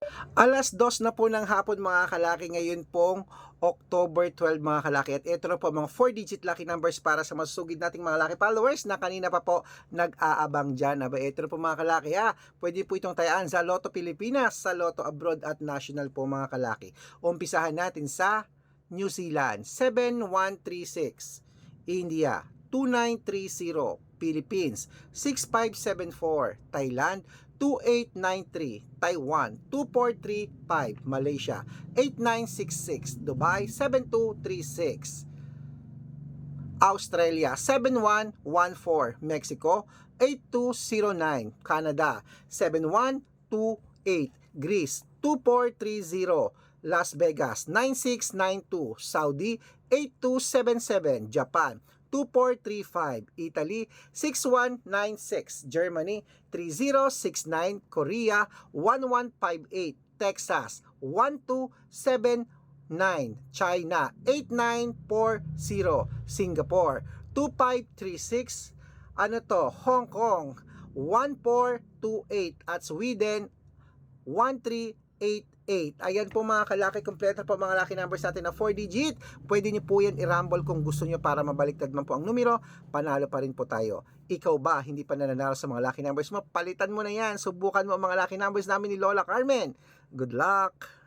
2:00 na po ng hapon mga kalaki, ngayon pong October 12 mga kalaki, at ito na po mga 4-digit lucky numbers para sa masusugid nating mga lucky followers na kanina pa po nag-aabang dyan. Aba, ito na po mga kalaki ha, pwede po itong tayaan sa Lotto Pilipinas, sa Lotto Abroad at National po mga kalaki. Umpisahan natin sa New Zealand, 7136, India, 2930, Philippines, 6574, Thailand, 2893, Taiwan, 2435, Malaysia, 8966, Dubai, 7236, Australia, 7114, Mexico, 8209, Canada, 7128, Greece, 2430, Las Vegas, 9692, Saudi, 8277, Japan, 2435, Italy, 6196, Germany, 3069, Korea, 1158, Texas, 1279, China, 8940, Singapore, 2536, Hong Kong, 1428, at Sweden, 1388. Ayan po mga kalaki, kompleto po mga lucky numbers natin na 4-digit. Pwede nyo po yan i-rumble kung gusto nyo para mabaliktad man po ang numero, panalo pa rin po tayo. Ikaw ba hindi pa nananalo sa mga lucky numbers mo? Palitan mo na yan, subukan mo ang mga lucky numbers namin ni Lola Carmen. Good luck!